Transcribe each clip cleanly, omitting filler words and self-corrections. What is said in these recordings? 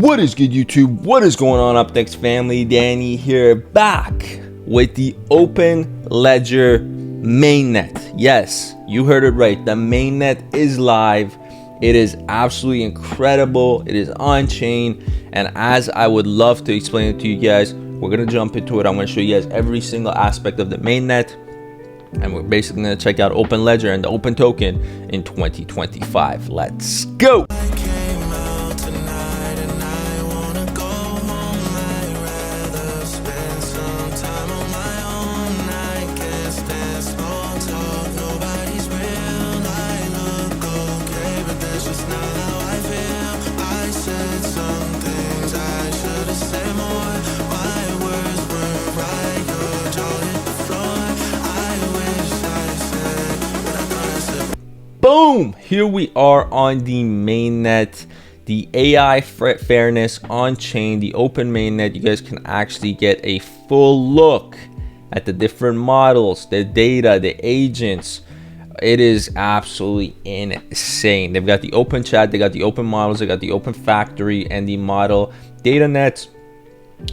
What is good, YouTube? What is going on, UpNext family? Danny here, back with the Open Ledger mainnet. Yes, you heard it right. The mainnet is live. It is absolutely incredible. It is on chain, and as I would love to explain it to you guys, we're gonna jump into it. I'm gonna show you guys every single aspect of the mainnet, and we're basically gonna check out Open Ledger and the Open token in 2025. Let's go. Boom! Here we are on the mainnet, the AI fairness on chain, the Open Mainnet. You guys can actually get a full look at the different models, the data, the agents. It is absolutely insane. They've got the open chat, they got the open models, they got the open factory and the model data nets.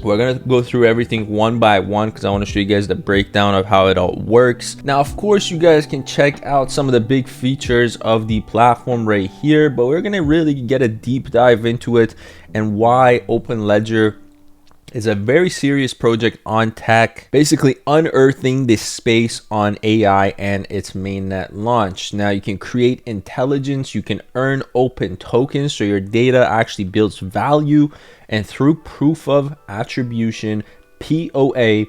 We're gonna go through everything one by one because I want to show you guys the breakdown of how it all works. Now, of course, you guys can check out some of the big features of the platform right here, but we're gonna really get a deep dive into it and why Open Ledger is a very serious project on tech, basically unearthing this space on AI and its mainnet launch. Now, you can create intelligence, you can earn open tokens, so your data actually builds value, and through proof of attribution, POA,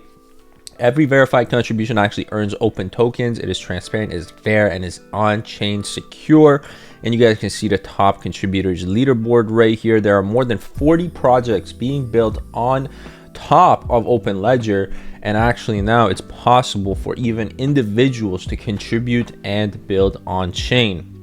every verified contribution actually earns open tokens. It is transparent, is fair, and is on-chain secure. And you guys can see the top contributors leaderboard right here. There are more than 40 projects being built on top of Open Ledger, and actually now it's possible for even individuals to contribute and build on chain.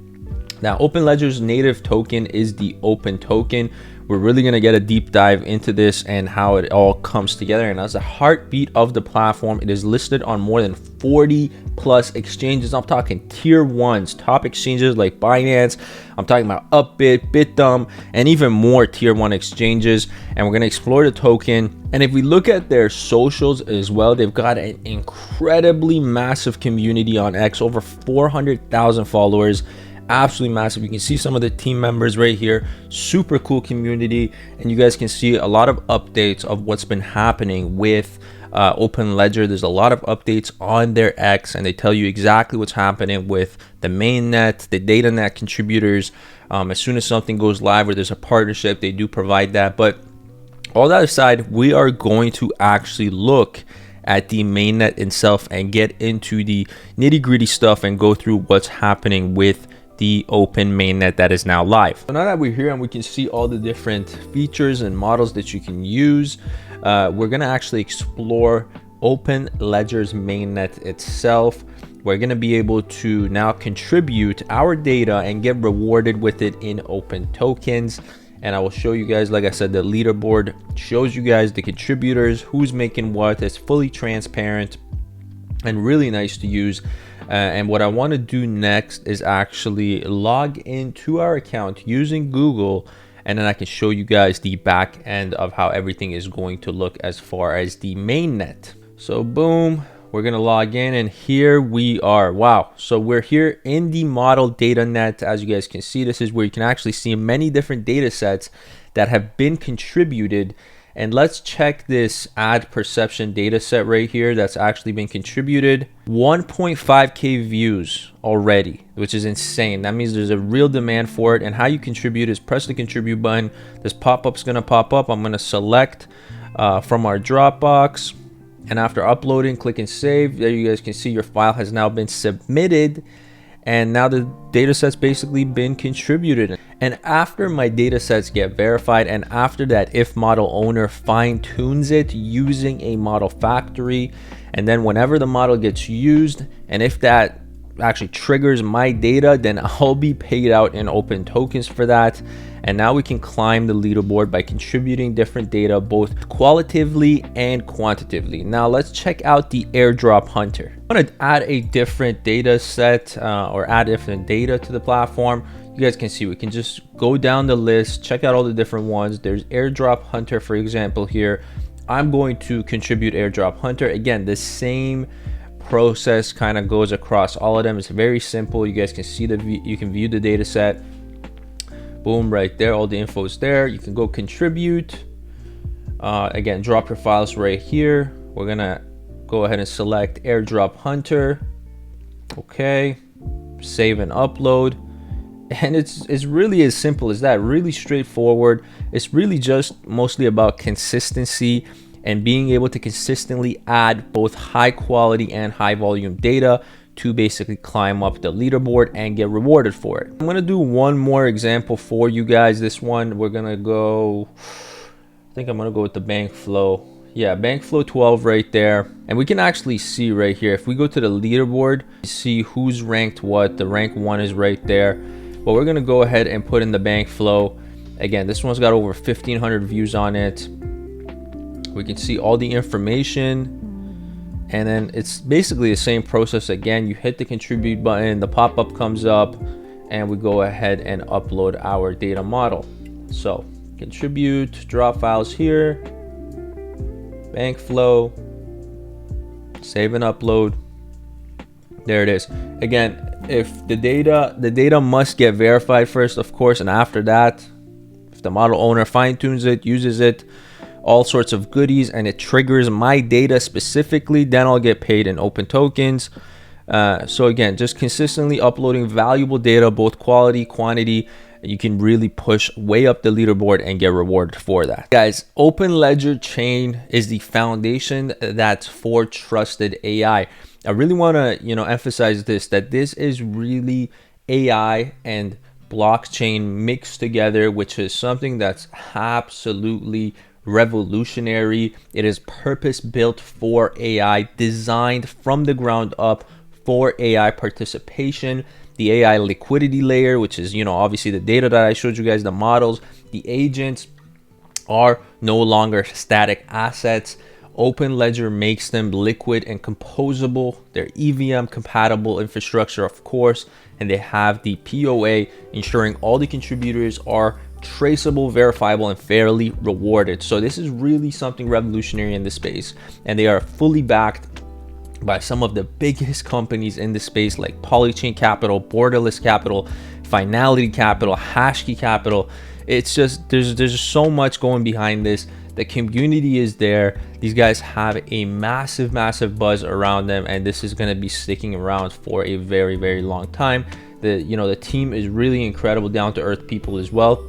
Now, Open Ledger's native token is the Open token. We're really going to get a deep dive into this and how it all comes together. And as the heartbeat of the platform, it is listed on more than 40 plus exchanges. I'm talking tier ones, top exchanges like Binance. I'm talking about Upbit, Bitstamp, and even more tier one exchanges. And we're going to explore the token. And if we look at their socials as well, they've got an incredibly massive community on X, over 400,000 followers. Absolutely massive. You can see some of the team members right here. Super cool community, and you guys can see a lot of updates of what's been happening with Open Ledger. There's a lot of updates on their X, and they tell you exactly what's happening with the mainnet, the data net contributors. As soon as something goes live or there's a partnership, they do provide that. But all that aside, we are going to actually look at the mainnet itself and get into the nitty-gritty stuff and go through what's happening with the Open Mainnet that is now live. So now that we're here and we can see all the different features and models that you can use, we're gonna actually explore Open Ledger's mainnet itself. We're gonna be able to now contribute our data and get rewarded with it in open tokens. And I will show you guys, like I said, the leaderboard shows you guys the contributors, who's making what. It's fully transparent and really nice to use. And what I want to do next is actually log into our account using Google, and then I can show you guys the back end of how everything is going to look as far as the mainnet. So boom, we're gonna log in, and here we are. Wow, so we're here in the model data net. As you guys can see, this is where you can actually see many different data sets that have been contributed. And let's check this ad perception data set right here that's actually been contributed. 1.5K views already, which is insane. That means there's a real demand for it. And how you contribute is press the contribute button. This pop-up's gonna pop up. I'm gonna select from our Dropbox. And after uploading, click and save. There you guys can see your file has now been submitted. And now the data set's basically been contributed. And after my data sets get verified, and after that if model owner fine tunes it using a model factory, and then whenever the model gets used, and if that actually triggers my data, then I'll be paid out in open tokens for that. And now we can climb the leaderboard by contributing different data, both qualitatively and quantitatively. Now let's check out the airdrop hunter. I want to add a different data set or add different data to the platform. you guys can see we can just go down the list, check out all the different ones. There's airdrop hunter, for example. Here I'm going to contribute airdrop hunter. Again, the same process kind of goes across all of them. It's very simple. You guys can see you can view the data set. Boom, right there, all the info is there. You can go contribute. Again, drop your files right here. We're gonna go ahead and select airdrop hunter. Okay, save and upload. And it's really as simple as that, really straightforward. It's really just mostly about consistency and being able to consistently add both high quality and high volume data to basically climb up the leaderboard and get rewarded for it. I'm gonna do one more example for you guys. This one we're gonna go, I think I'm gonna go with the bank flow. Yeah, bank flow 12 right there. And we can actually see right here, if we go to the leaderboard, see who's ranked what. The rank 1 is right there. But we're gonna go ahead and put in the bank flow. Again, this one's got over 1,500 views on it. We can see all the information, and then it's basically the same process again. You hit the contribute button, the pop-up comes up, and we go ahead and upload our data model. So contribute, drop files here, bank flow, save and upload. There it is. Again, if the data must get verified first, of course, and after that, if the model owner fine-tunes it, uses it, all sorts of goodies, and it triggers my data specifically, then I'll get paid in open tokens. So again, just consistently uploading valuable data, both quality, quantity, you can really push way up the leaderboard and get rewarded for that. Guys, Open Ledger chain is the foundation that's for trusted AI. I really want to, emphasize this, that this is really AI and blockchain mixed together, which is something that's absolutely revolutionary. It is purpose built for AI, designed from the ground up for AI participation. The AI liquidity layer, which is, obviously the data that I showed you guys, the models, the agents are no longer static assets. Open Ledger makes them liquid and composable. They're EVM compatible infrastructure, of course, and they have the POA, ensuring all the contributors are traceable, verifiable, and fairly rewarded. So this is really something revolutionary in this space, and they are fully backed by some of the biggest companies in the space, like Polychain Capital, Borderless Capital, Finality Capital, Hashkey Capital. It's just there's just so much going behind this. The community is there. These guys have a massive buzz around them, and this is going to be sticking around for a very long time. The team is really incredible, down to earth people as well.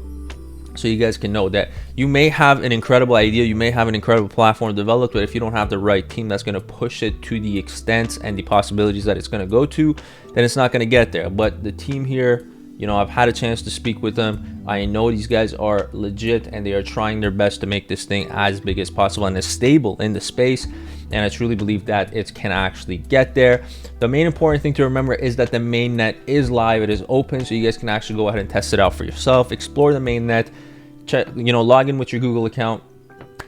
So you guys can know that you may have an incredible idea, you may have an incredible platform developed, but if you don't have the right team that's going to push it to the extent and the possibilities that it's going to go to, then it's not going to get there. But the team here, I've had a chance to speak with them. I know these guys are legit, and they are trying their best to make this thing as big as possible and as stable in the space. And I truly believe that it can actually get there. The main important thing to remember is that the mainnet is live. It is open, so you guys can actually go ahead and test it out for yourself. Explore the mainnet, check, log in with your Google account,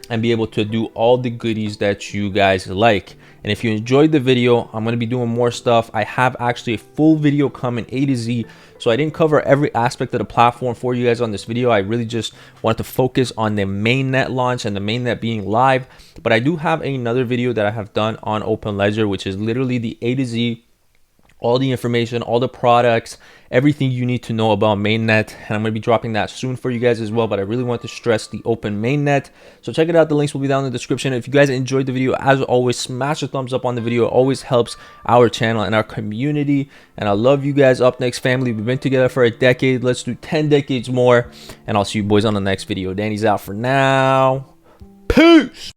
and be able to do all the goodies that you guys like. And if you enjoyed the video, I'm going to be doing more stuff. I have actually a full video coming A to Z, so I didn't cover every aspect of the platform for you guys on this video. I really just wanted to focus on the mainnet launch and the mainnet being live. But I do have another video that I have done on Open Ledger, which is literally the A to Z, all the information, all the products, everything you need to know about mainnet, and I'm going to be dropping that soon for you guys as well. But I really want to stress the open mainnet, so check it out. The links will be down in the description. If you guys enjoyed the video, as always, smash a thumbs up on the video. It always helps our channel and our community, and I love you guys. Up next, family, we've been together for a decade. Let's do 10 decades more, and I'll see you boys on the next video. Danny's out for now. Peace.